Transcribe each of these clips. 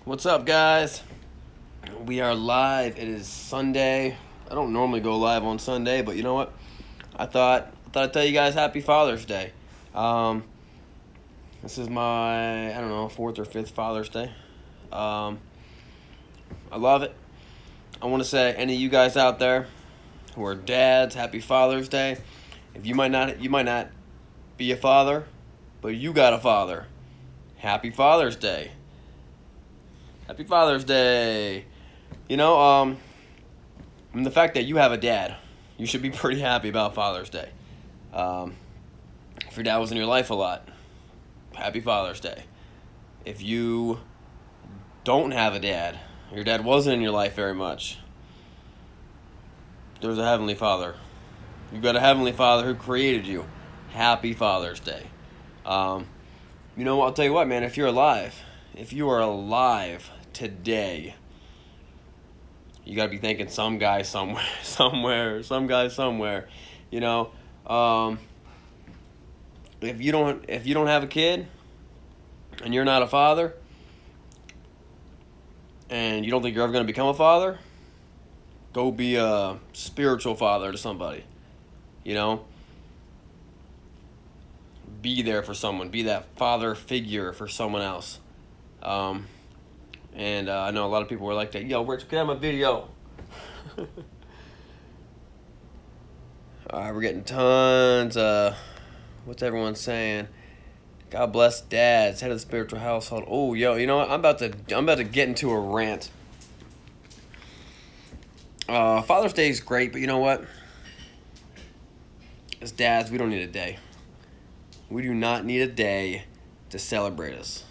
What's up, guys? We are live. It is Sunday. I don't normally go live on Sunday, but you know what? I thought I'd tell you guys Happy Father's Day. Um, this is my fourth or fifth Father's Day. Um, I love it. I want to say any of you guys out there who are dads, Happy Father's Day. If you might not be a father, but you got a father. Happy Father's Day. Happy Father's Day. You know, and the fact that you have a dad, you should be pretty happy about Father's Day. If your dad was in your life a lot, happy Father's Day. If you don't have a dad, your dad wasn't in your life very much, there's a Heavenly Father. You've got a Heavenly Father who created you. Happy Father's Day. I'll tell you what, man, if you are alive today, you gotta be thanking some guy somewhere, some guy somewhere. You know, if you don't have a kid, and you're not a father, and you don't think you're ever gonna become a father, go be a spiritual father to somebody. You know, be there for someone. Be that father figure for someone else. And I know a lot of people were like that. Yo, Rich, can I have my video? Alright, we're getting tons. What's everyone saying? God bless dads, head of the spiritual household. Oh, yo, you know what? I'm about to get into a rant. Father's Day is great, but you know what? As dads, we don't need a day. We do not need a day to celebrate us.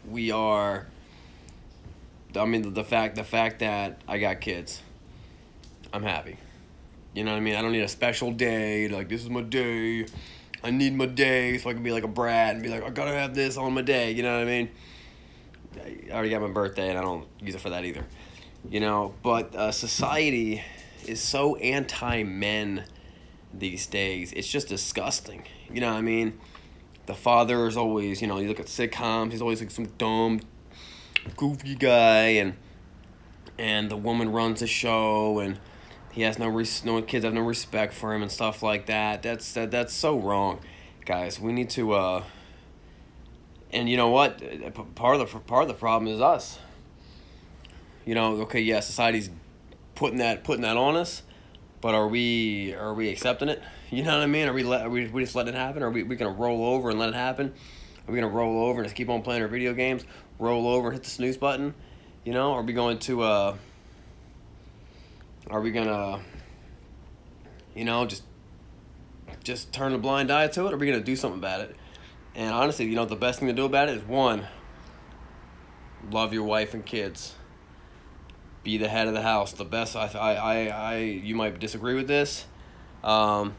We are. The fact that I got kids, I'm happy. You know what I mean? I don't need a special day. Like, this is my day. I need my day so I can be like a brat and be like, I gotta have this on my day. You know what I mean? I already got my birthday and I don't use it for that either. You know, but society is so anti-men these days. It's just disgusting. You know what I mean? The father is always, you look at sitcoms, he's always like some dumb, goofy guy, and the woman runs the show, and he has no kids have no respect for him and stuff like that. That's so wrong, guys. We need to, and you know what? Part of the problem is us. Okay, yeah, society's putting that on us, but are we accepting it? You know what I mean? Are we just letting it happen? Are we gonna roll over and let it happen? Are we gonna roll over and just keep on playing our video games? Roll over and hit the snooze button? Are we going to are we gonna just turn a blind eye to it? Or are we gonna do something about it? And honestly, the best thing to do about it is, one, love your wife and kids. Be the head of the house. The best. You might disagree with this. When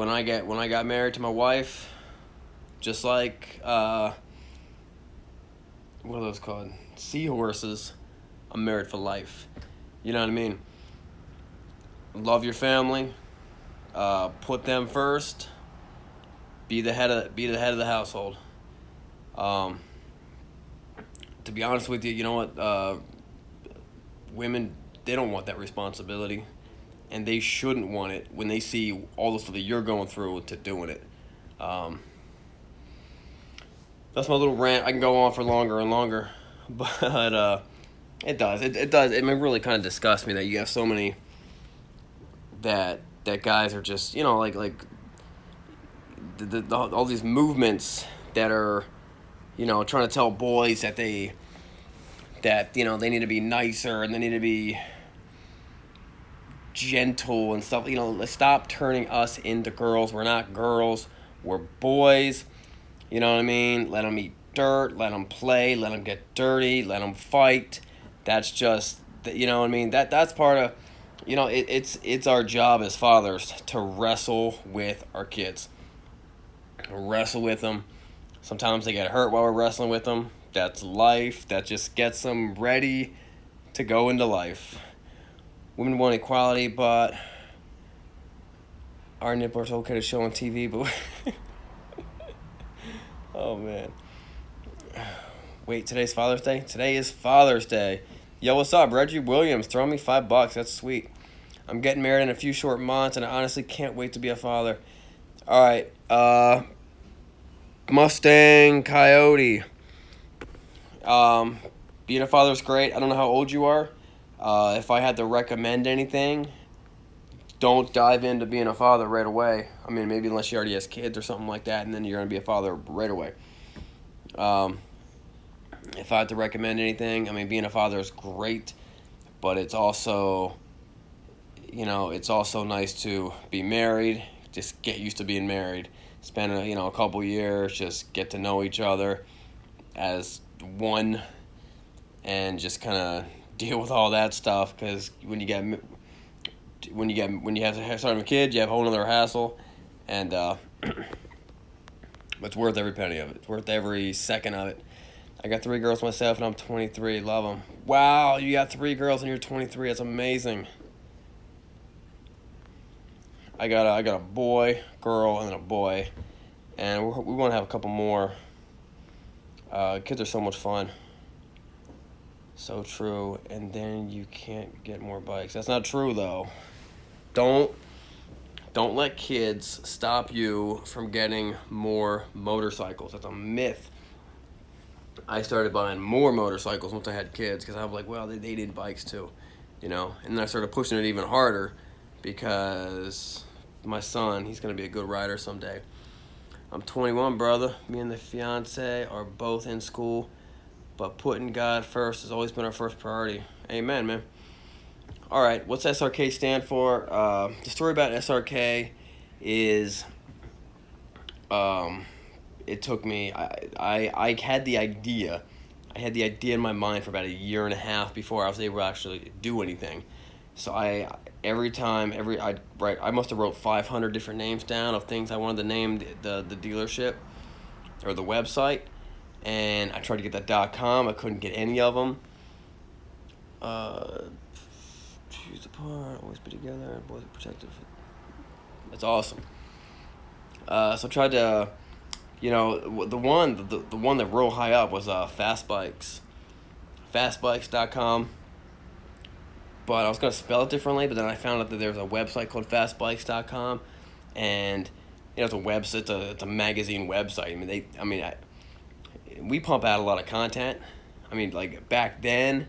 I got married to my wife, just like what are those called? Seahorses. I'm married for life. You know what I mean? Love your family. Put them first. Be the head of the household. To be honest with you, you know what? Women, they don't want that responsibility, and they shouldn't want it when they see all the stuff that you're going through to doing it. That's my little rant. I can go on for longer and longer, but it does. It does. It really kind of disgusts me that you have so many that guys are just like all these movements that are trying to tell boys that they need to be nicer and they need to be gentle and stuff. Let's stop turning us into girls. We're not girls. We're boys. You know what I mean? Let them eat dirt. Let them play. Let them get dirty. Let them fight. That's just, you know what I mean? That's part of, it's our job as fathers to wrestle with our kids. Wrestle with them. Sometimes they get hurt while we're wrestling with them. That's life. That just gets them ready to go into life. Women want equality, but our nipples are okay to show on TV, but oh man. Wait, today's Father's Day? Today is Father's Day. Yo, what's up? Reggie Williams, throw me $5. That's sweet. I'm getting married in a few short months, and I honestly can't wait to be a father. All right, Mustang Coyote. Being a father is great. I don't know how old you are. If I had to recommend anything, don't dive into being a father right away. I mean, maybe unless you already has kids or something like that, and then you're going to be a father right away. If I had to recommend anything, I mean, being a father is great, but it's also, it's also nice to be married. Just get used to being married. Spend a couple years, just get to know each other as one, and just kind of deal with all that stuff. Because when you have to start a kid, you have a whole other hassle, and it's worth every penny of it. It's worth every second of it. I got 3 girls myself, and I'm 23. Love them. Wow, you got 3 girls and you're 23. That's amazing. I got a boy, girl, and then a boy, and we want to have a couple more. Kids are so much fun. So true. And then you can't get more bikes. That's not true though. Don't let kids stop you from getting more motorcycles. That's a myth. I started buying more motorcycles once I had kids because I was like, well, they need bikes too, And then I started pushing it even harder because my son, he's going to be a good rider someday. I'm 21, brother. Me and the fiance are both in school, but putting God first has always been our first priority. Amen, man. All right, what's SRK stand for? The story about SRK is, it took me. I had the idea. I had the idea in my mind for about a year and a half before I was able to actually do anything. So I must have wrote 500 different names down of things I wanted to name the dealership or the website, and I tried to get that .com. I couldn't get any of them. Choose apart, always be together, boys are protective. That's awesome. So I tried to, the one that real high up was Fast Bikes, fastbikes.com. But I was going to spell it differently, but then I found out that there's a website called fastbikes.com, and it's a website, it's a magazine website. We pump out a lot of content. Like back then,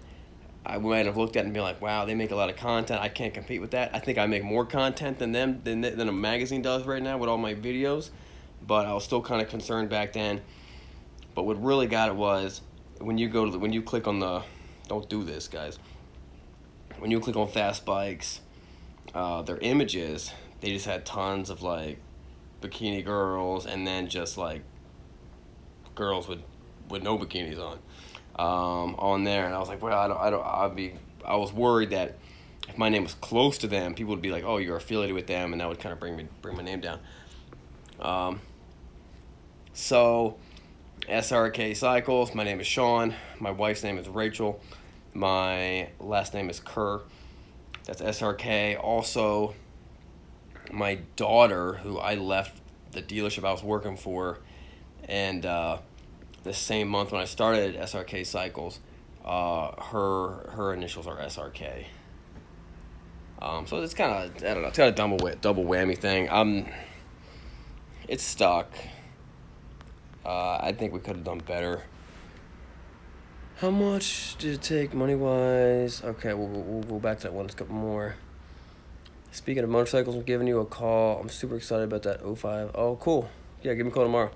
I might have looked at it and be like, wow, they make a lot of content. I can't compete with that. I think I make more content than them than a magazine does right now with all my videos. But I was still kind of concerned back then. But what really got it was when you click on don't do this, guys. When you click on Fast Bikes, their images, they just had tons of like bikini girls, and then just like girls with no bikinis on there. And I was like, well, I was worried that if my name was close to them, people would be like, oh, you're affiliated with them, and that would kind of bring my name down. So SRK Cycles. My name is Sean. My wife's name is Rachel. My last name is Kerr. That's SRK. Also, my daughter, who I left the dealership I was working for, and the same month when I started SRK Cycles, her initials are SRK. So it's kind of, I don't know, it's kind of double whammy thing. It's stuck. I think we could have done better. How much did it take money-wise? Okay, we'll go back to that one. Let's get more. Speaking of motorcycles, I'm giving you a call. I'm super excited about that 05. Oh, cool. Yeah, give me a call tomorrow.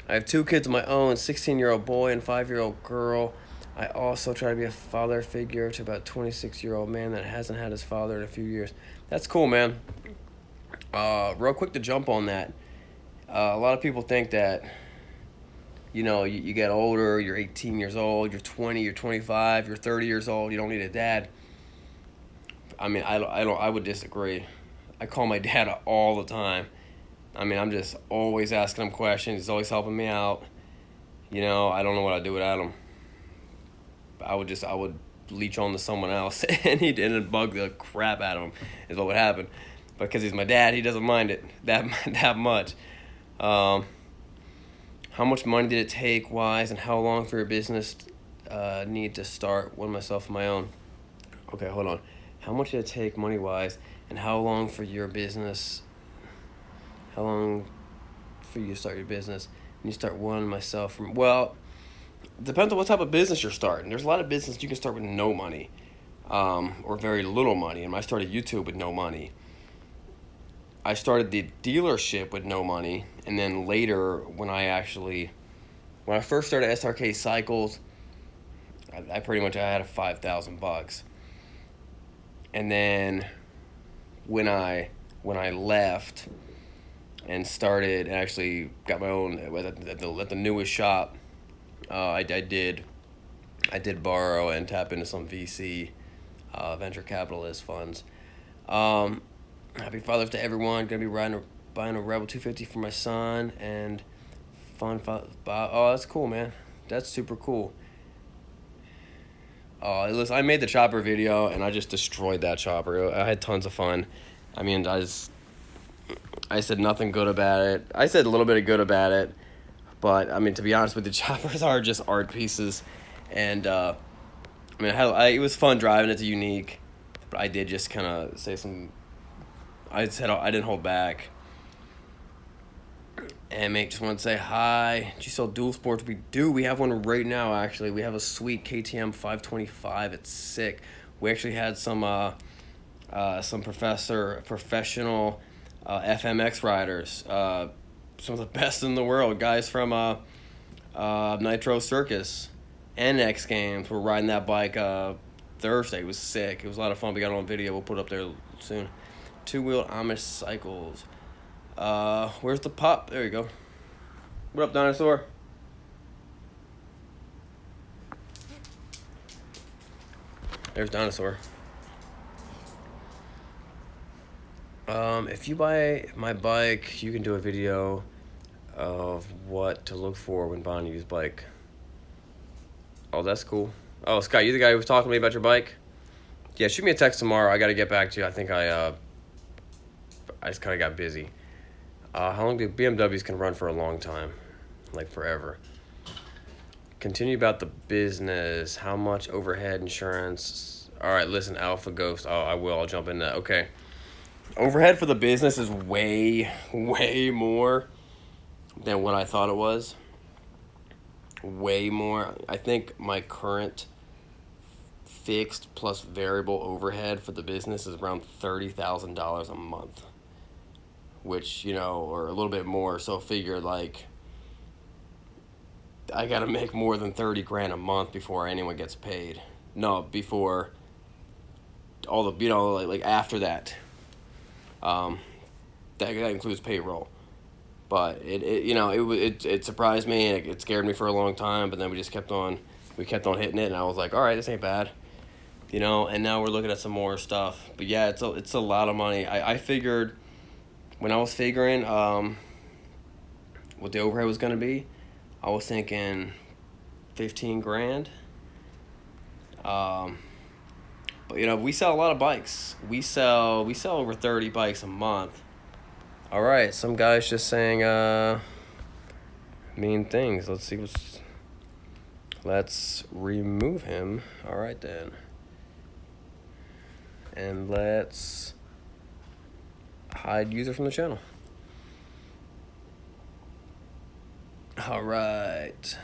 I have 2 kids of my own, 16-year-old boy and 5-year-old girl. I also try to be a father figure to about 26-year-old man that hasn't had his father in a few years. That's cool, man. Real quick to jump on that. A lot of people think that, you get older, you're 18 years old, you're 20, you're 25, you're 30 years old, you don't need a dad. I would disagree. I call my dad all the time. I'm just always asking him questions. He's always helping me out. I don't know what I'd do without him. I would leech on to someone else, and it'd bug the crap out of him, is what would happen. Because he's my dad, he doesn't mind it that much. How much money did it take, wise, and how long for your business need to start one myself on my own? Okay, hold on. How much did it take money-wise, and how long for your business? How long for you to start your business? And you start one myself from, well, depends on what type of business you're starting. There's a lot of business you can start with no money, or very little money. And I started YouTube with no money. I started the dealership with no money, and then later when I first started SRK Cycles, I pretty much I had $5,000, and then when I left and started and actually got my own at the newest shop, I did borrow and tap into some VC venture capitalist funds. Happy Father's to everyone. Gonna be buying a Rebel 250 for my son and oh, that's cool, man. That's super cool. Listen, I made the chopper video and I just destroyed that chopper. I had tons of fun. I mean, I said nothing good about it. I said a little bit of good about it, but I mean, to be honest with you, choppers are just art pieces, and I mean, it was fun driving. It's unique, but I did just kind of say some. I didn't hold back. And mate, just want to say hi. Do you sell dual sports? We do. We have one right now, actually. We have a sweet KTM 525. It's sick. We actually had some professional FMX riders. Some of the best in the world. Guys from Nitro Circus and X Games were riding that bike Thursday. It was sick. It was a lot of fun. We got it on video. We'll put it up there soon. Two-wheel Amish cycles. Where's the pup? There you go. What up, dinosaur? There's dinosaur. If you buy my bike, you can do a video of what to look for when buying a used bike. Oh, that's cool. Oh, Scott, you the guy who was talking to me about your bike? Yeah, shoot me a text tomorrow. I gotta get back to you. I think I just kind of got busy. How long do BMWs can run for a long time? Like forever. Continue about the business. How much overhead insurance? All right, listen, Alpha Ghost. Oh, I will. I'll jump in that. Okay. Overhead for the business is way, way more than what I thought it was. Way more. I think my current fixed plus variable overhead for the business is around $30,000 a month. Which, you know, or a little bit more. So figure like I gotta make more than 30 grand a month before anyone gets paid. No, before all the, you know, like after that. That includes payroll. But it surprised me, and it scared me for a long time, but then we kept on hitting it, and I was like, all right, this ain't bad. You know, and now we're looking at some more stuff. But yeah, it's a lot of money. I figured, when I was figuring what the overhead was gonna be, I was thinking 15 grand. But you know, we sell a lot of bikes. We sell over 30 bikes a month. All right, some guy's just saying mean things. Let's remove him. All right then. And let's hide user from the channel. All right.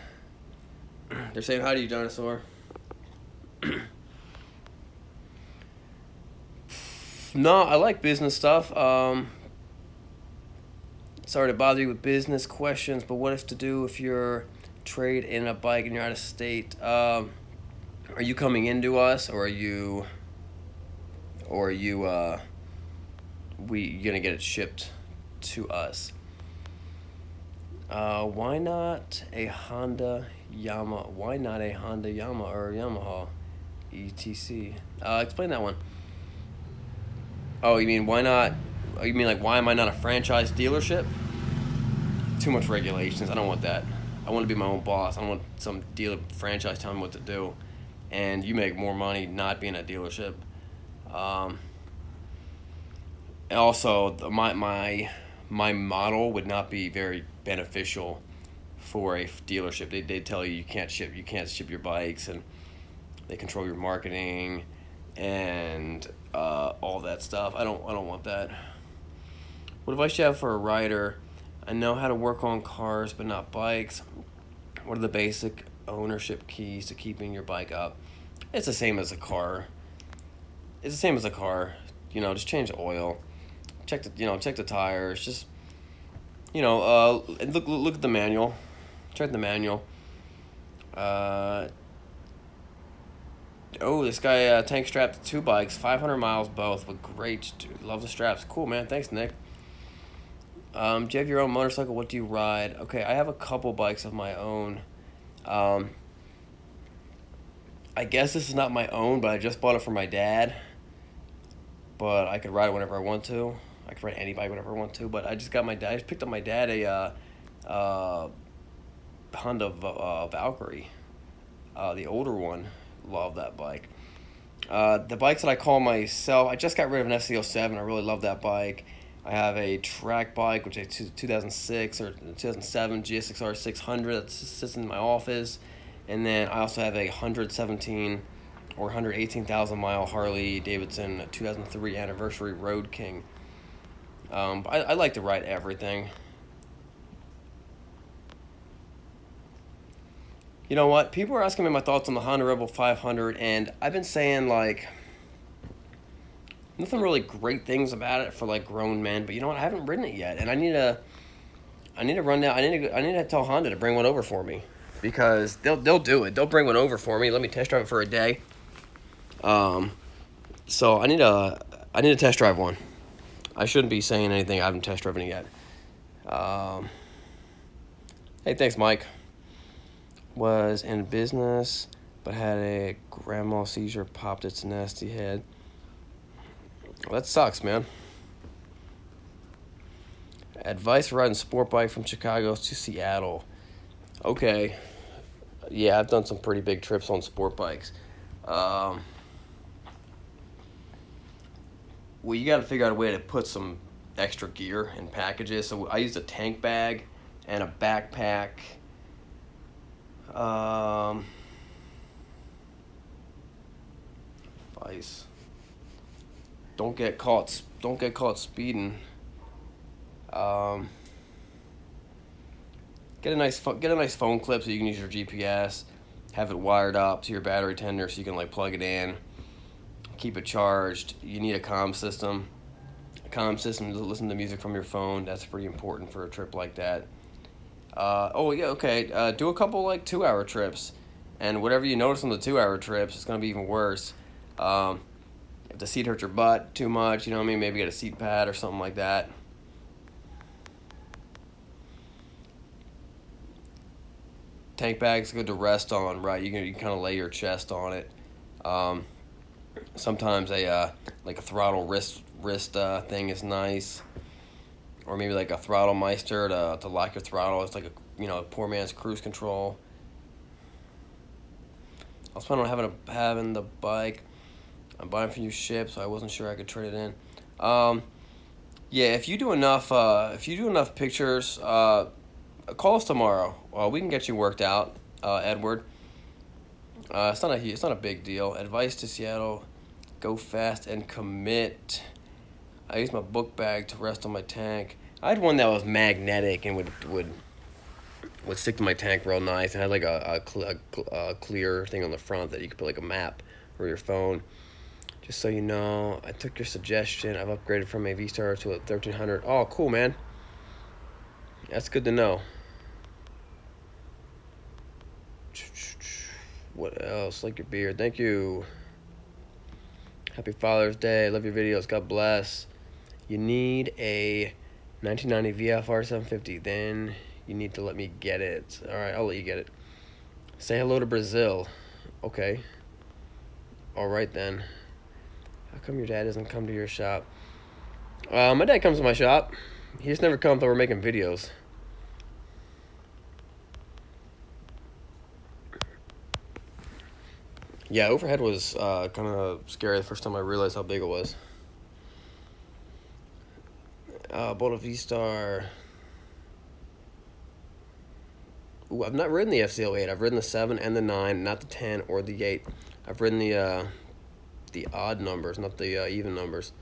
They're saying hi to you, dinosaur. No, I like business stuff. Sorry to bother you with business questions, but what to do if you're trade in a bike and you're out of state? Are you coming into us, or are you gonna get it shipped to us? Why not a Honda Yamaha or Yamaha ETC? Explain that one. Oh, you mean why not? You mean like why am I not a franchise dealership? Too much regulations. I don't want that. I want to be my own boss. I don't want some dealer franchise telling me what to do. And you make more money not being a dealership. Also, my model would not be very beneficial for a dealership. They tell you can't ship your bikes, and they control your marketing and all that stuff. I don't want that. What advice do you have for a rider? I know how to work on cars, but not bikes. What are the basic ownership keys to keeping your bike up? It's the same as a car. It's the same as a car. Just change the oil. Check the tires. Just and look at the manual. Check the manual. This guy tank strapped 2 bikes, 500 miles both, with great, dude. Love the straps. Cool, man. Thanks, Nick. Do you have your own motorcycle? What do you ride? Okay, I have a couple bikes of my own. I guess this is not my own, but I just bought it for my dad. But I could ride it whenever I want to. I could ride any bike whenever I want to. But I just picked up my dad a Honda Valkyrie, the older one. Love that bike. The bikes that I call myself, I just got rid of an FC07. I really love that bike. I have a track bike, which is 2006 or 2007 GSXR 600 that sits in my office. And then I also have a 117 or 118,000 mile Harley Davidson 2003 anniversary Road King. I like to ride everything. You know what? People are asking me my thoughts on the Honda Rebel 500, and I've been saying, nothing really great things about it for, grown men. But you know what? I haven't ridden it yet, and I need to run down. I need to tell Honda to bring one over for me, because they'll do it. They'll bring one over for me. Let me test drive it for a day. So I need to test drive one. I shouldn't be saying anything. I haven't test driven it yet. Hey, thanks, Mike. Was in business, but had a grand mal seizure, popped its nasty head. Well, that sucks, man. Advice for riding sport bike from Chicago to Seattle. Okay. Yeah, I've done some pretty big trips on sport bikes. Well, you got to figure out a way to put some extra gear in packages. So I used a tank bag and a backpack. Advice. Don't get caught speeding. Get a nice phone clip so you can use your GPS. Have it wired up to your battery tender so you can plug it in. Keep it charged. You need a comm system. To listen to music from your phone. That's pretty important for a trip like that. Do a couple 2-hour trips, and whatever you notice on the 2-hour trips, it's gonna be even worse. If the seat hurts your butt too much, maybe get a seat pad or something like that. Tank bag's good to rest on, right? You can kind of lay your chest on it. Sometimes a throttle wrist thing is nice, or maybe a throttle meister to lock your throttle. It's a poor man's cruise control. I was planning on having the bike. I'm buying for you shipped, so I wasn't sure I could trade it in. Yeah, if you do enough pictures, call us tomorrow. We can get you worked out, Edward. It's not a big deal. Advice to Seattle: go fast and commit. I use my book bag to rest on my tank. I had one that was magnetic and would stick to my tank real nice, and had a clear thing on the front that you could put a map or your phone. Just so you know, I took your suggestion. I've upgraded from a V-Star to a 1300. Oh, cool, man. That's good to know. What else? Like your beard. Thank you. Happy Father's Day. Love your videos. God bless. You need a 1990 VFR 750. Then you need to let me get it. All right, I'll let you get it. Say hello to Brazil. Okay. All right, then. How come your dad doesn't come to your shop? My dad comes to my shop. He just never comes when we're making videos. Yeah, overhead was kind of scary the first time I realized how big it was. Bought a V-Star. Ooh, I've not ridden the FZ08. I've ridden the 7 and the 9, not the 10 or the 8. I've ridden the odd numbers, not the even numbers.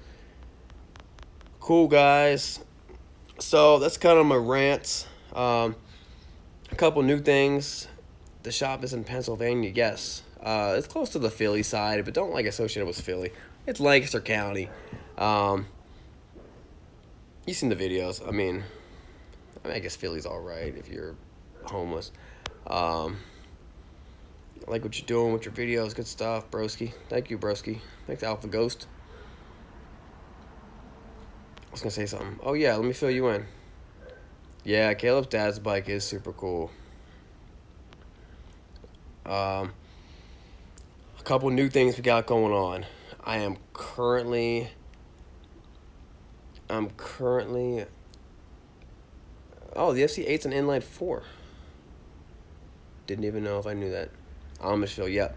Cool, guys. So that's kind of my rants. A couple new things. The shop is in Pennsylvania, yes. It's close to the Philly side, but don't associate it with Philly. It's Lancaster County. You've seen the videos. I mean, I guess Philly's all right if you're homeless. I like what you're doing with your videos. Good stuff, broski. Thank you, broski. Thanks, Alpha Ghost. I was going to say something. Oh, yeah, let me fill you in. Yeah, Caleb's dad's bike is super cool. A couple new things we got going on. I'm currently oh, the FC8's an inline 4. Didn't even know if I knew that. Amishville, yep.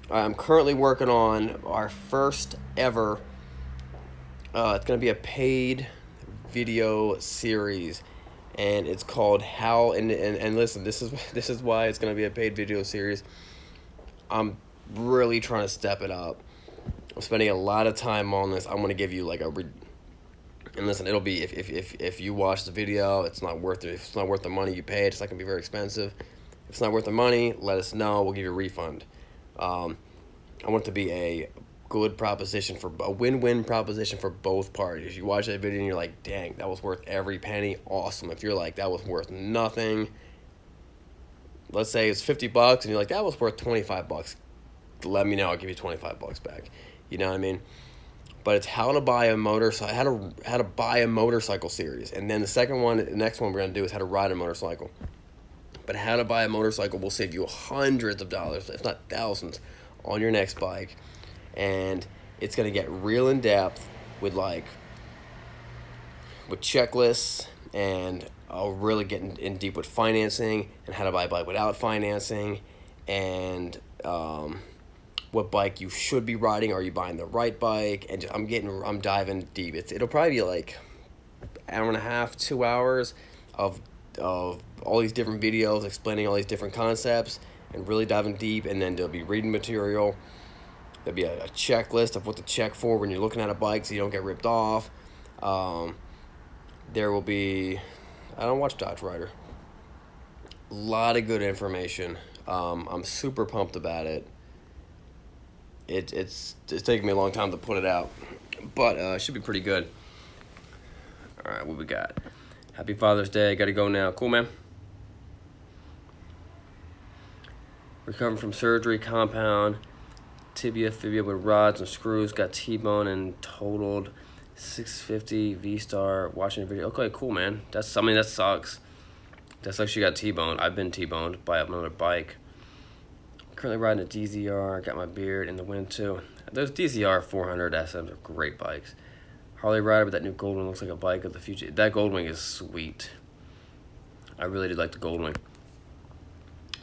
I'm currently working on our first ever, it's going to be a paid video series, and it's called How, and listen, this is why it's going to be a paid video series. I'm really trying to step it up. I'm spending a lot of time on this. I'm going to give you and listen, it'll be, if you watch the video, it's not worth it. If it's not worth the money you paid, it's not going to be very expensive. If it's not worth the money, let us know. We'll give you a refund. I want it to be a good proposition, for a win-win proposition for both parties. You watch that video and you're like, dang, that was worth every penny. Awesome. If you're like, that was worth nothing, let's say it's $50 and you're like, that was worth $25. Let me know. I'll give you $25 back. You know what I mean? But it's how to buy a motorcycle, how to buy a motorcycle series. And then the next one we're going to do is how to ride a motorcycle. But how to buy a motorcycle will save you hundreds of dollars, if not thousands, on your next bike. And it's going to get real in depth with checklists, and I'll really get in deep with financing and how to buy a bike without financing, and what bike you should be riding. Are you buying the right bike? And I'm diving deep. It'll probably be like hour and a half, 2 hours of all these different videos explaining all these different concepts and really diving deep. And then there'll be reading material. There'll be a checklist of what to check for when you're looking at a bike so you don't get ripped off. There will be, I don't watch Dodge Rider. A lot of good information. I'm super pumped about it. It's taking me a long time to put it out, but it should be pretty good. All right, what we got? Happy Father's Day. Got to go now. Cool, man. Recovering from surgery, compound, tibia, fibula with rods and screws. Got T-bone and totaled 650 V-Star. Watching the video. Okay, cool, man. That sucks. That sucks you got T-boned. I've been T-boned by another bike. Currently riding a DZR. Got my beard in the wind, too. Those DZR 400 SMs are great bikes. Harley rider, but that new Goldwing looks like a bike of the future. That Goldwing is sweet. I really did like the Goldwing.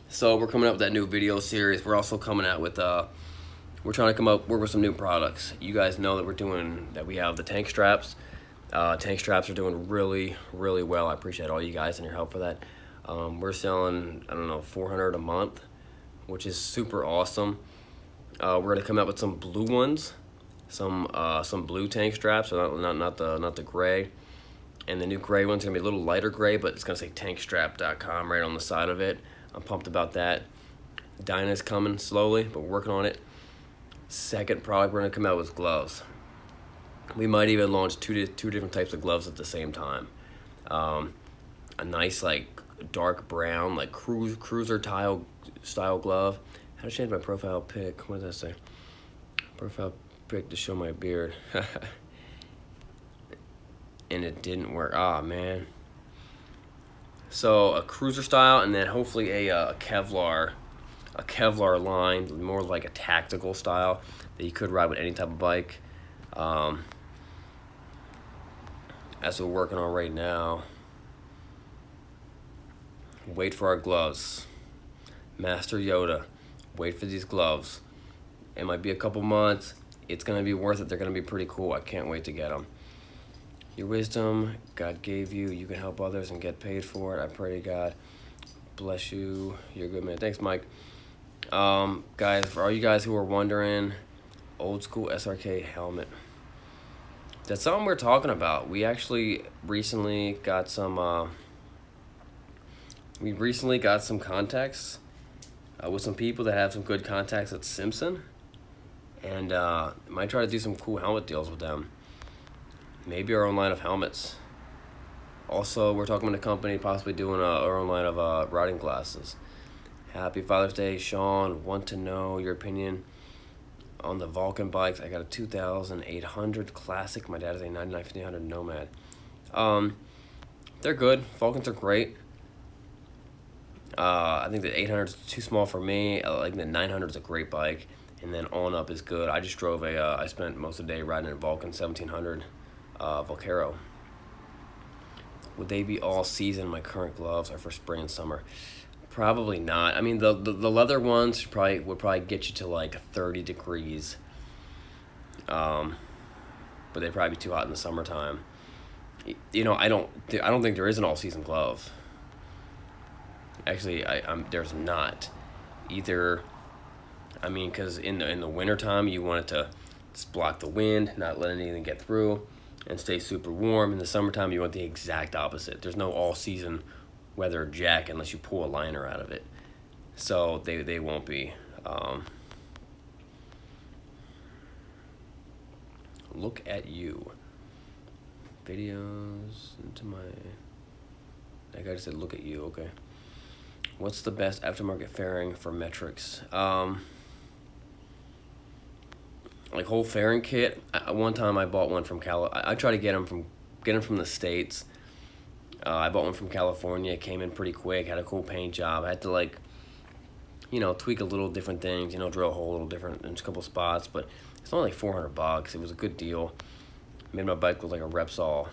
So we're coming up with that new video series. We're also coming out with we're trying to work with some new products. You guys know that we have the tank straps. Tank straps are doing really, really well. I appreciate all you guys and your help for that. We're selling, I don't know, 400 a month, which is super awesome. We're gonna come out with some blue ones, some blue tank straps, so not the gray. And the new gray one's gonna be a little lighter gray, but it's gonna say tankstrap.com right on the side of it. I'm pumped about that. Dyna's coming slowly, but we're working on it. Second product, we're gonna come out with gloves. We might even launch two different types of gloves at the same time. A nice dark brown cruiser style glove. How to change my profile pic? What does that say? Profile pic to show my beard. And it didn't work. Ah, man. So a cruiser style, and then hopefully a Kevlar line, more like a tactical style that you could ride with any type of bike. As we're working on right now. Wait for our gloves. Master Yoda, wait for these gloves. It might be a couple months. It's going to be worth it. They're going to be pretty cool. I can't wait to get them. Your wisdom God gave you. You can help others and get paid for it. I pray to God. Bless you. You're a good man. Thanks, Mike. Guys, for all you guys who are wondering, old school SRK helmet. That's something we're talking about. We actually recently got some. We recently got some contacts with some people that have some good contacts at Simpson, and might try to do some cool helmet deals with them. Maybe our own line of helmets. Also, we're talking with a company possibly doing our own line of riding glasses. Happy Father's Day, Sean. Want to know your opinion on the Vulcan bikes? I got a 2800 Classic. My dad has a 99-1500 Nomad. They're good. Vulcans are great. I think the 800 is too small for me. I think the 900 is a great bike, and then on up is good. I just drove I spent most of the day riding a Vulcan 1700 Volcaro. Would they be all season? My current gloves are for spring and summer. Probably not. I mean, the leather ones would probably get you to like 30 degrees. But they'd probably be too hot in the summertime. You know, I don't think there is an all season glove. Actually, there's not. Either, I mean, because in the wintertime, you want it to just block the wind, not let anything get through, and stay super warm. In the summertime, you want the exact opposite. There's no all-season weather jacket unless you pull a liner out of it. So they won't be. Look at you. Videos into my... That guy just said, look at you, okay. What's the best aftermarket fairing for metrics? Like whole fairing kit. One time I bought one from I try to get them from the States. I bought one from California. It came in pretty quick. Had a cool paint job. I had to like, you know, tweak a little different things. You know, drill a hole a little different in a couple spots. But it's only like $400. It was a good deal. Made my bike look like a Repsol.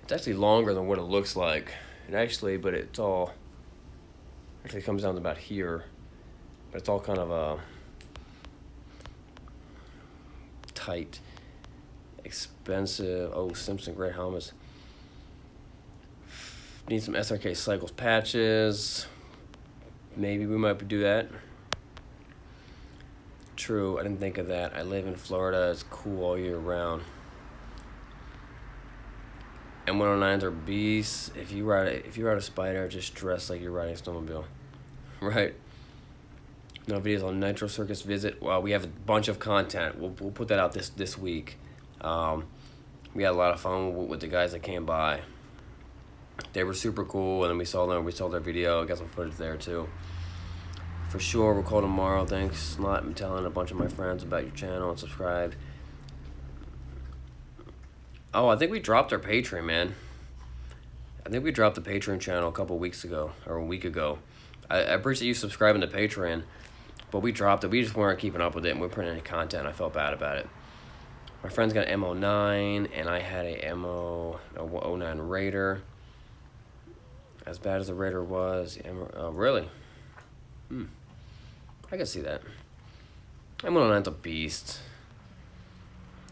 It's actually longer than what it looks like. But it's all. Actually comes down to about here, but it's all kind of tight, expensive. Oh, Simpson, great helmets. Need some SRK Cycles patches. Maybe we might do that. True, I didn't think of that. I live in Florida. It's cool all year round. M109s are beasts. If you ride a Spider, just dress like you're riding a snowmobile. Right. No videos on Nitro Circus visit. Well, we have a bunch of content. We'll put that out this week. We had a lot of fun with the guys that came by. They were super cool, and then we saw their video. I got some footage there too. For sure, we'll call tomorrow. Thanks a lot. I'm telling a bunch of my friends about your channel and subscribe. Oh, I think we dropped our Patreon, man. I think we dropped the Patreon channel a couple weeks ago, or a week ago. I appreciate you subscribing to Patreon, but we dropped it. We just weren't keeping up with it, and we weren't putting any content. I felt bad about it. My friend's got an M09, and I had a 09 Raider. As bad as the Raider was. Really? I can see that. M109's a beast.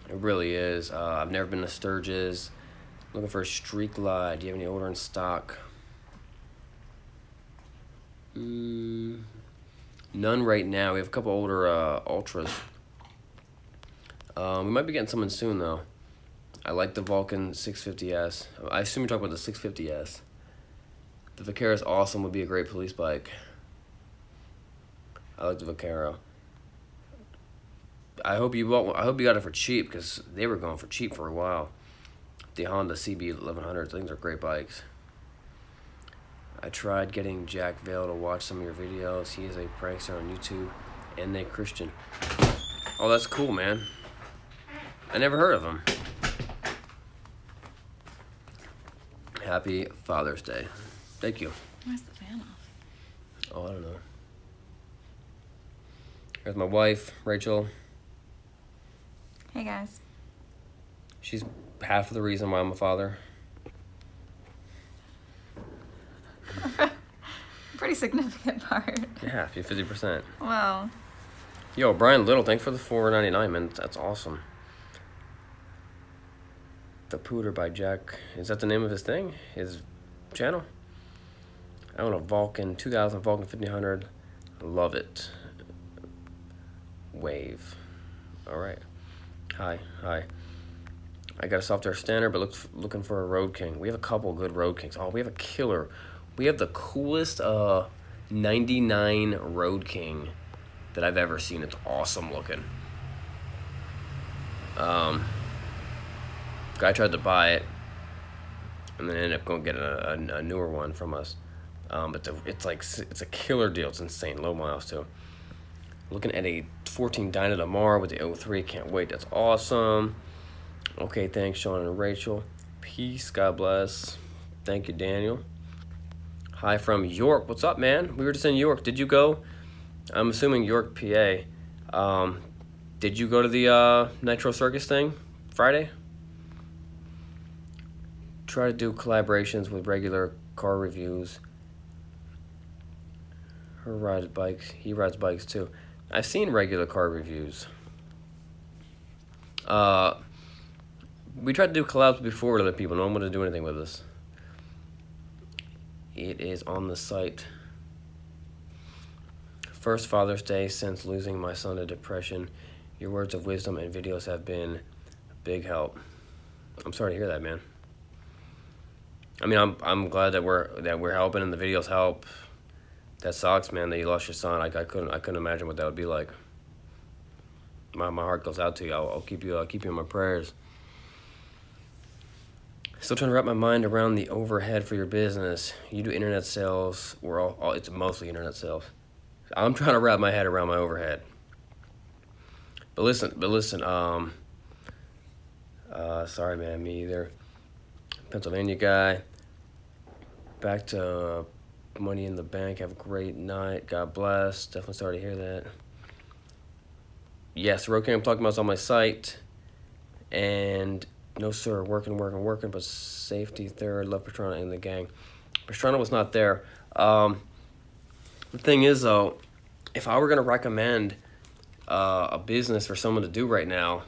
It really is. I've never been to Sturgis. Looking for a Street Glide. Do you have any older in stock? None right now. We have a couple older Ultras. We might be getting someone soon, though. I like the Vulcan 650S. I assume you're talking about the 650S. The Vaquero is awesome. Would be a great police bike. I like the Vaquero. I hope you got it for cheap, because they were going for cheap for a while. The Honda CB 1100s. I think they're great bikes. I tried getting Jack Vale to watch some of your videos. He is a prankster on YouTube and a Christian. Oh, that's cool, man. I never heard of him. Happy Father's Day. Thank you. Why's the fan off? Oh, I don't know. Here's my wife, Rachel. Hey, guys. She's half of the reason why I'm a father. Pretty significant part. Yeah, 50%. Well. Yo, Brian Little, thanks for the $4.99, man. That's awesome. The Pooter by Jack. Is that the name of his thing? His channel? I own a Vulcan 2000 Vulcan 1500. Love it. Wave. All right. Hi. I got a software standard, but looking for a Road King. We have a couple good Road Kings. Oh, we have a killer. We have the coolest 99 Road King that I've ever seen. It's awesome looking. Guy tried to buy it, and then ended up going to get a newer one from us. But it's a killer deal. It's insane. Low miles too. Looking at a 14 Dyna Damar with the 03. Can't wait. That's awesome. Okay, thanks, Sean and Rachel. Peace. God bless. Thank you, Daniel. Hi from York. What's up, man? We were just in York. Did you go? I'm assuming York, PA. Did you go to the Nitro Circus thing Friday? Try to do collaborations with regular car reviews. He rides bikes too. I've seen regular car reviews. We tried to do collabs before with other people. No one wanted to do anything with us. It is on the site. First Father's Day since losing my son to depression. Your words of wisdom and videos have been a big help. I'm sorry to hear that, man. I mean, I'm glad that we're helping and the videos help. That sucks, man, that you lost your son. I couldn't imagine what that would be like. My heart goes out to you. I'll keep you in my prayers. Still trying to wrap my mind around the overhead for your business. You do internet sales. It's mostly internet sales. I'm trying to wrap my head around my overhead. But listen. Sorry, man, me either. Pennsylvania guy. Back to money in the bank. Have a great night. God bless. Definitely sorry to hear that. Yes, Road King I'm talking about is on my site. And no, sir, working, but safety third. Love Pastrana and the gang. Pastrana was not there. The thing is, though, if I were going to recommend a business for someone to do right now,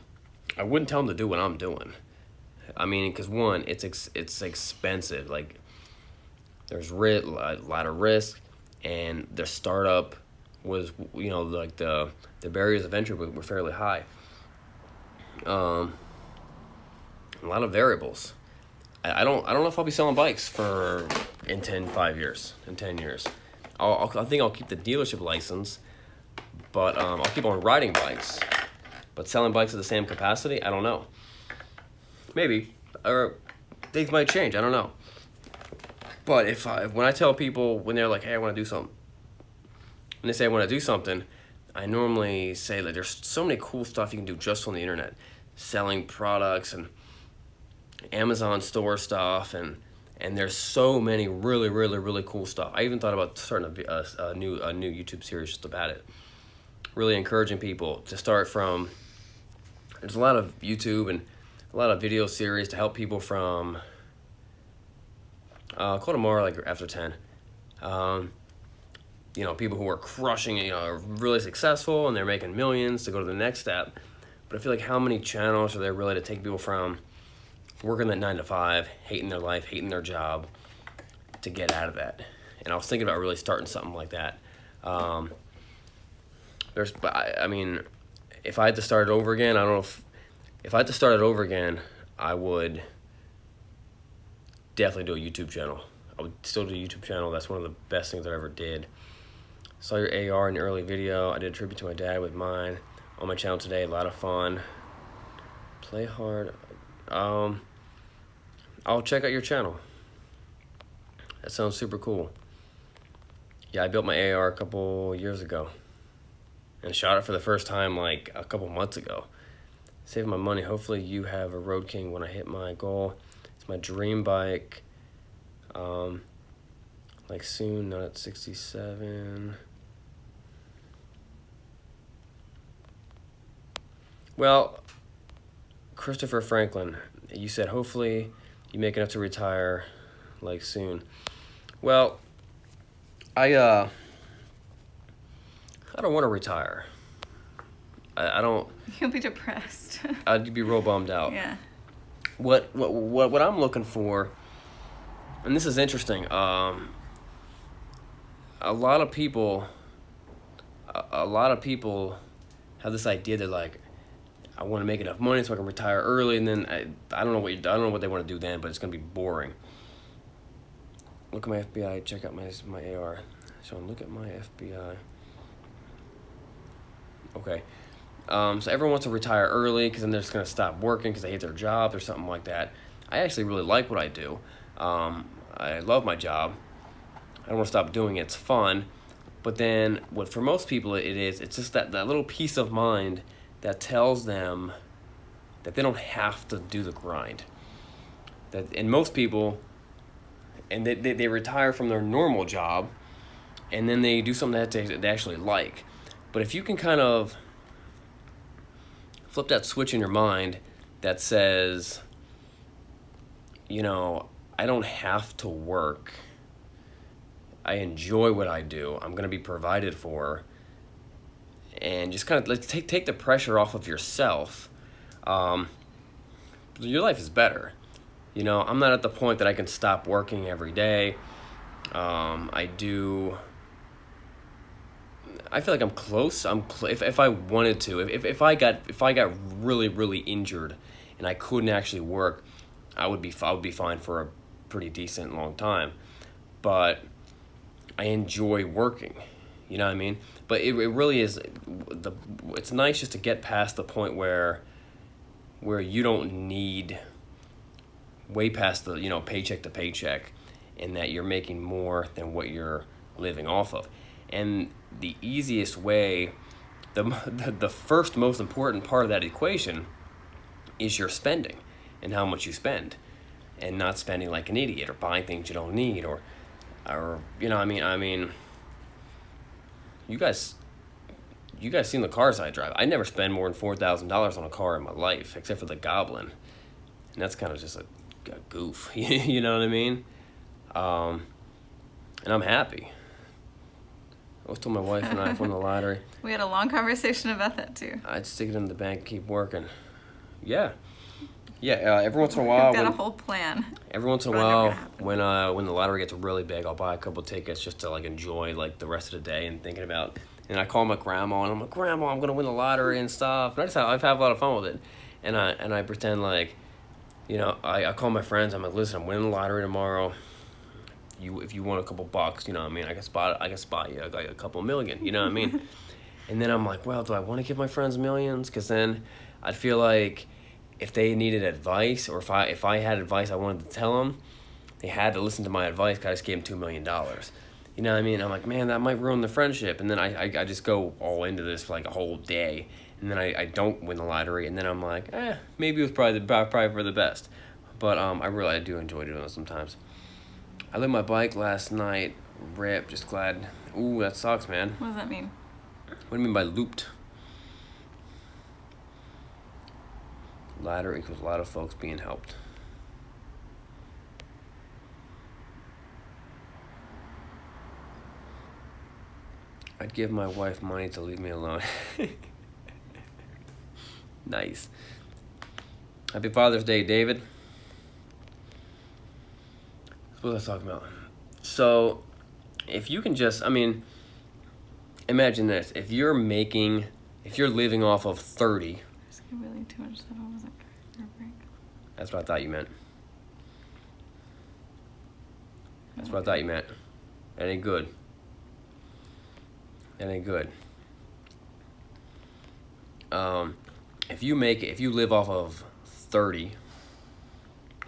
I wouldn't tell them to do what I'm doing. I mean, because one, it's expensive. Like, there's a lot of risk, and the startup was, like the barriers of entry were fairly high. A lot of variables. I don't know if I'll be selling bikes in 10 years. I think I'll keep the dealership license, but I'll keep on riding bikes. But selling bikes at the same capacity, I don't know. Maybe, or things might change. I don't know. But when I tell people, when they're like, "Hey, I want to do something," and they say I want to do something, I normally say that there's so many cool stuff you can do just on the internet, selling products and Amazon store stuff, and there's so many really, really, really cool stuff. I even thought about starting a new YouTube series just about it. Really encouraging people to start from. There's a lot of YouTube and a lot of video series to help people from. Call tomorrow, like after 10. People who are crushing it, are really successful and they're making millions to go to the next step. But I feel like how many channels are there really to take people from working that 9 to 5, hating their life, hating their job, to get out of that? And I was thinking about really starting something like that. I mean, if I had to start it over again, I don't know if I had to start it over again, I would definitely do a YouTube channel. I would still do a YouTube channel. That's one of the best things I ever did. Saw your AR in the early video. I did a tribute to my dad with mine on my channel today. A lot of fun. Play hard. I'll check out your channel. That sounds super cool. Yeah, I built my AR a couple years ago and shot it for the first time like a couple months ago. Saving my money. Hopefully you have a Road King when I hit my goal. It's my dream bike. Like soon, not at 67. Well, Christopher Franklin, you said hopefully you make enough to retire like soon. Well, I don't want to retire. I don't. You'll be depressed. I'd be real bummed out. Yeah. What I'm looking for, and this is interesting. a lot of people, a lot of people have this idea that like, I want to make enough money so I can retire early, and then I don't know what they want to do then, but it's gonna be boring. Look at my FBI. Check out my AR. Sean, look at my FBI. Okay. So everyone wants to retire early because then they're just gonna stop working because they hate their job or something like that. I actually really like what I do. I love my job. I don't want to stop doing it. It's fun. But then, what for most people it's just that little peace of mind that tells them that they don't have to do the grind. And most people, and they retire from their normal job, and then they do something that they actually like. But if you can kind of flip that switch in your mind that says, I don't have to work. I enjoy what I do. I'm going to be provided for. And just kind of let's take the pressure off of yourself. Your life is better. I'm not at the point that I can stop working every day. I feel like I'm close. If I wanted to. If I got really, really injured and I couldn't actually work, I would be fine for a pretty decent long time. But I enjoy working. You know what I mean? But it really is it's nice just to get past the point where you don't need way past the paycheck to paycheck, and that you're making more than what you're living off of. And the easiest way, the first most important part of that equation is your spending and how much you spend, and not spending like an idiot or buying things you don't need or I mean you guys seen the cars I drive. I never spend more than $4,000 on a car in my life, except for the Goblin, and that's kind of just a goof. You know what I mean? And I'm happy. I was told my wife and I won the lottery. We had a long conversation about that too. I'd stick it in the bank, keep working. Yeah. Every once in a while, we've got a whole plan. Every once in a while, when the lottery gets really big, I'll buy a couple tickets just to like enjoy like the rest of the day and thinking about. And I call my grandma and I'm like, Grandma, I'm gonna win the lottery and stuff. And I've had a lot of fun with it. And I pretend like, I call my friends. I'm like, listen, I'm winning the lottery tomorrow. If you want a couple bucks, I mean, I can spot you like a couple million. You know what I mean? And then I'm like, well, do I want to give my friends millions? Because then I'd feel like if they needed advice, or if I had advice I wanted to tell them, they had to listen to my advice because I just gave them $2 million. You know what I mean? I'm like, man, that might ruin the friendship. And then I just go all into this for like a whole day. And then I don't win the lottery. And then I'm like, maybe it was probably for the best. But I do enjoy doing it sometimes. I lit my bike last night. Rip, just glad. Ooh, that sucks, man. What does that mean? What do you mean by looped? Ladder equals a lot of folks being helped. I'd give my wife money to leave me alone. Nice. Happy Father's Day, David. What was I talking about? So, if you can just, imagine this. If you're living off of 30. Just give really too much stuff. I wasn't going to break. That's what I thought you meant. That's what I thought you meant. That ain't good. That ain't good. If you live off of 30,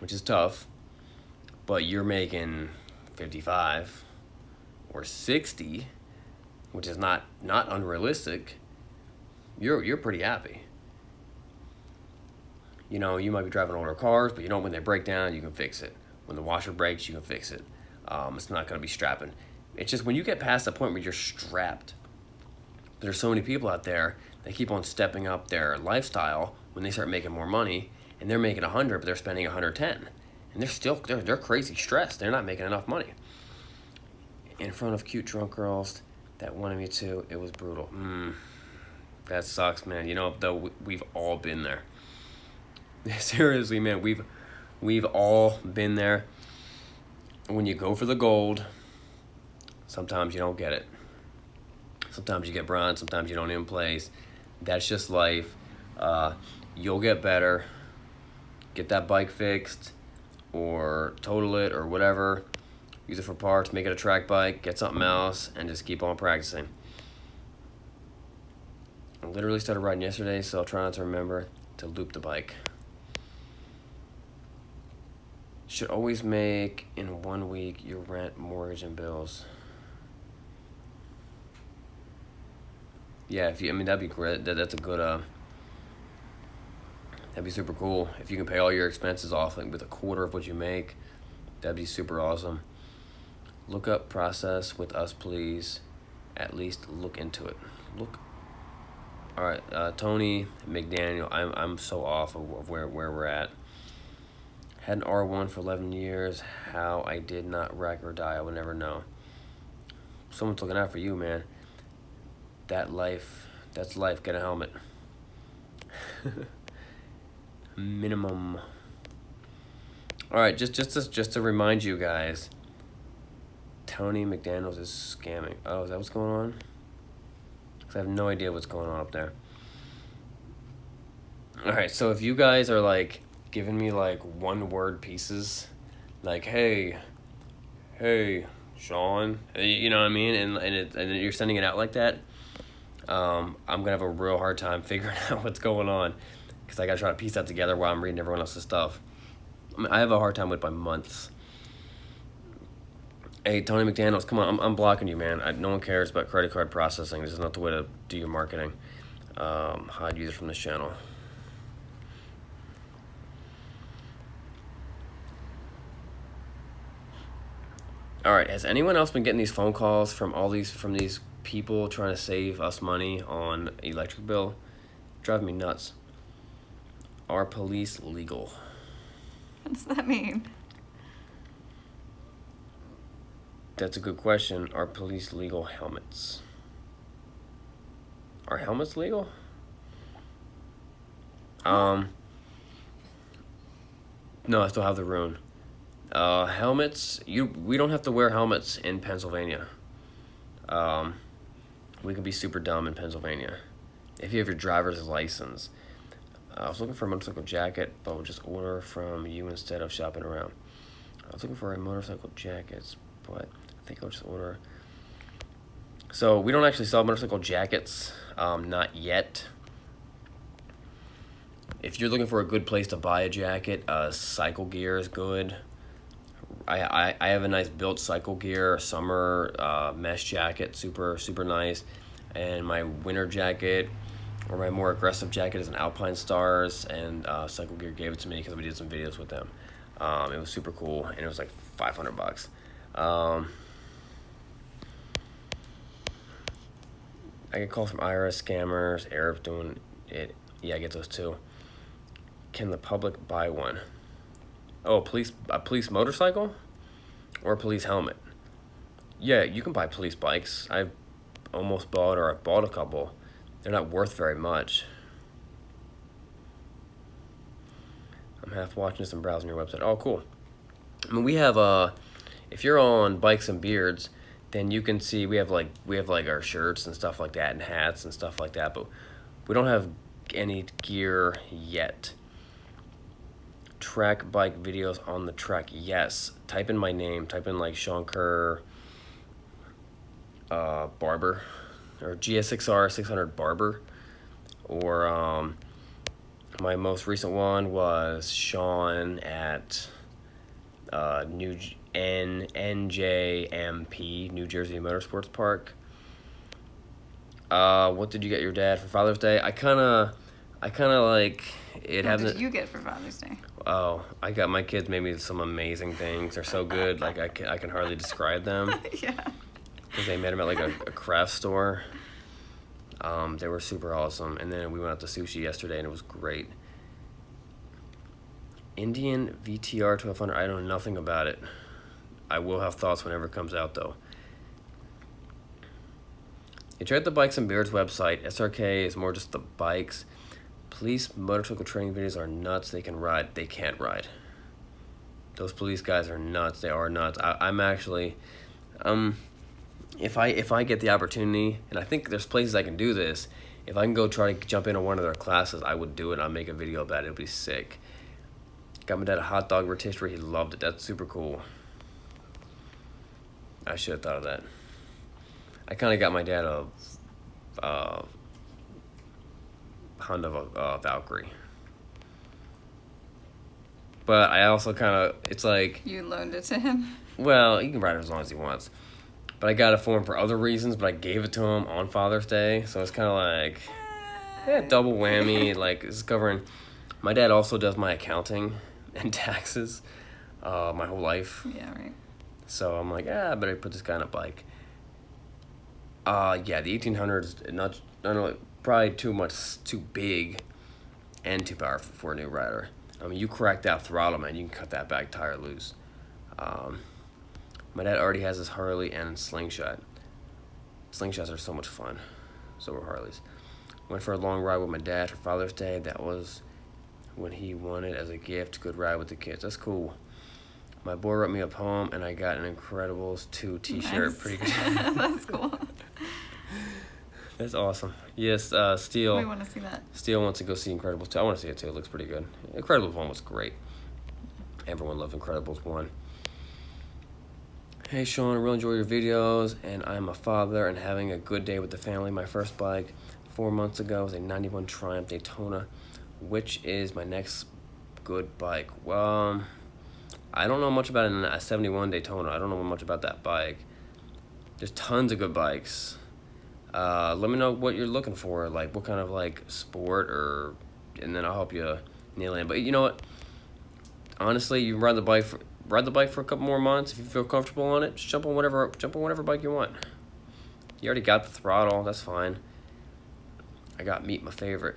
which is tough, but you're making 55 or 60, which is not unrealistic, you're pretty happy. You might be driving older cars, but when they break down, you can fix it. When the washer breaks, you can fix it. It's not going to be strapping. It's just when you get past the point where you're strapped, there's so many people out there that keep on stepping up their lifestyle when they start making more money, and they're making 100, but they're spending 110. And they're crazy stressed. They're not making enough money. In front of cute drunk girls that wanted me to, it was brutal. That sucks, man. Though we've all been there. Seriously, man, we've all been there. When you go for the gold, Sometimes you don't get it. Sometimes you get bronze, sometimes you don't even place. That's just life. You'll get better. Get that bike fixed or total it or whatever. Use it for parts, make it a track bike, get something else, and just keep on practicing. I literally started riding yesterday, so I'll try not to remember to loop the bike. Should always make in 1 week your rent, mortgage, and bills. Yeah, that'd be great. That's a good, that'd be super cool. If you can pay all your expenses off like with a quarter of what you make, that'd be super awesome. Look up process with us, please. At least look into it. All right, Tony McDaniel. I'm so off of where we're at. Had an R1 for 11 years. How I did not wreck or die, I would never know. Someone's looking out for you, man. That's life. Get a helmet. Minimum. All right, just to remind you guys, Tony McDaniels is scamming. Oh, is that what's going on? Because I have no idea what's going on up there. All right, so if you guys are like giving me like one word pieces, like hey, Sean, you know what I mean, and you're sending it out like that, I'm gonna have a real hard time figuring out what's going on, because I gotta try to piece that together while I'm reading everyone else's stuff. I have a hard time with by months. Hey, Tony McDaniels, come on, I'm blocking you, man. No one cares about credit card processing. This is not the way to do your marketing. Hide users from this channel. All right, has anyone else been getting these phone calls from these people trying to save us money on electric bill? Driving me nuts. Are police legal? What does that mean? That's a good question. Are police legal helmets? Are helmets legal? No, I still have the rune. Helmets, we don't have to wear helmets in Pennsylvania. We can be super dumb in Pennsylvania if you have your driver's license. I was looking for a motorcycle jacket, but we'll just order from you instead of shopping around. I was looking for a motorcycle jackets, but I think I'll just order. So we don't actually sell motorcycle jackets, not yet. If you're looking for a good place to buy a jacket, Cycle Gear is good. I have a nice built Cycle Gear summer mesh jacket, super nice, and my winter jacket or my more aggressive jacket is an Alpine Stars, and Cycle Gear gave it to me because we did some videos with them. It was super cool, and it was like $500. I get calls from IRS scammers, Arabs doing it. Yeah, I get those too. Can the public buy one? Oh, a police motorcycle or a police helmet? Yeah, you can buy police bikes. I've almost bought, or I bought a couple. They're not worth very much. I'm half watching this and browsing your website. Oh, cool. I mean, we have if you're on Bikes and Beards, then you can see we have like our shirts and stuff like that and hats and stuff like that, but we don't have any gear yet. Track bike videos on the track. Yes. Type in my name. Type in like Sean Kerr Barber, or GS6R 600 Barber, or my most recent one was Sean at NJMP, New Jersey Motorsports Park. What did you get your dad for Father's Day? I kind of like it. What did you get for Father's Day? Oh, I got my kids made me some amazing things. They're so good, like I can hardly describe them. Yeah. Because they made them at like a craft store. They were super awesome. And then we went out to sushi yesterday, and it was great. Indian VTR 1200. I know nothing about it. I will have thoughts whenever it comes out, though. You check the Bikes and Beards website. SRK is more just the bikes. Police motorcycle training videos are nuts. They can ride. They can't ride. Those police guys are nuts. They are nuts. I'm actually, if I get the opportunity, and I think there's places I can do this, if I can go try to jump into one of their classes, I would do it. I'll make a video about it. It'll be sick. Got my dad a hot dog rotisserie. He loved it. That's super cool. I should have thought of that. I kind of got my dad a Honda Valkyrie. But I also kind of, it's like... You loaned it to him? Well, he can ride it as long as he wants. But I got it for him for other reasons, but I gave it to him on Father's Day. So it's kind of like, double whammy. Like, it's covering... My dad also does my accounting and taxes my whole life. Yeah, right. So I'm like, I better put this guy on a bike. Yeah, the 1800s, not only, probably too big and too powerful for a new rider. I mean, you crack that throttle, man, you can cut that back tire loose. My dad already has his Harley and Slingshot. Slingshots are so much fun. So are Harleys. Went for a long ride with my dad for Father's Day. That was when he wanted as a gift. Good ride with the kids. That's cool. My boy wrote me a poem, and I got an Incredibles 2 t-shirt. Nice. Pretty good. That's cool. That's awesome. Yes, Steele. We want to see that. Steele wants to go see Incredibles 2. I want to see it too. It looks pretty good. Incredibles 1 was great. Everyone loved Incredibles 1. Hey Sean, I really enjoy your videos, and I'm a father and having a good day with the family. My first bike 4 months ago was a 91 Triumph Daytona. Which is my next good bike? Well, I don't know much about a 71 Daytona. I don't know much about that bike. There's tons of good bikes. Let me know what you're looking for, like what kind of like sport, and then I'll help you nail it in. But you know what? Honestly, you ride the bike for a couple more months. If you feel comfortable on it, just jump on whatever bike you want. You already got the throttle. That's fine. I got Meet My Favorite.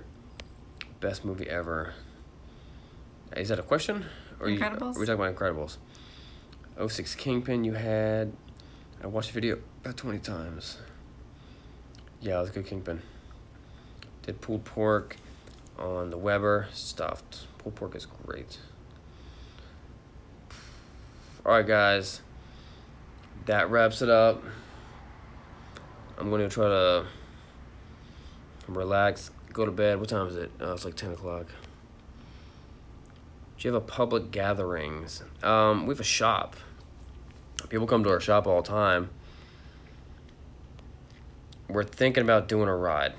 Best movie ever. Is that a question? Or are we talking about Incredibles? 06 Kingpin you had. I watched the video about 20 times. Yeah, it was a good Kingpin. Did pulled pork on the Weber. Stuffed. Pulled pork is great. Alright guys. That wraps it up. I'm going to try to relax. Go to bed. What time is it? It's like 10 o'clock. Do you have a public gatherings? We have a shop. People come to our shop all the time. We're thinking about doing a ride,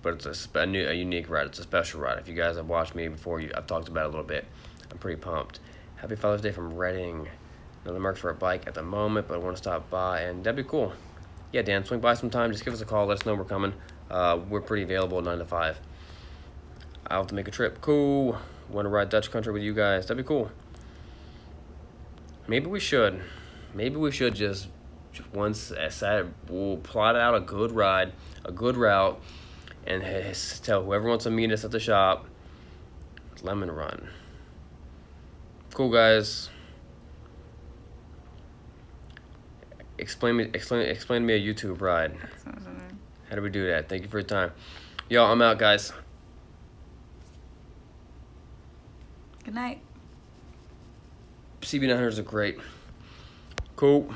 but it's a unique ride. It's a special ride. If you guys have watched me before, I've talked about it a little bit. I'm pretty pumped. Happy Father's Day from Reading. Another marks for a bike at the moment, but I want to stop by, and that'd be cool. Yeah, Dan, swing by sometime. Just give us a call. Let us know we're coming. We're pretty available 9 to 5. I'll have to make a trip. Cool. Want to ride Dutch country with you guys. That'd be cool. Maybe we should. Maybe we should just once Saturday, we'll plot out a good ride, a good route, and tell whoever wants to meet us at the shop, Lemon Run. Cool, guys. Explain to me a YouTube ride. How do we do that? Thank you for your time. Yo, I'm out, guys. Good night. CB900s are great. Cool.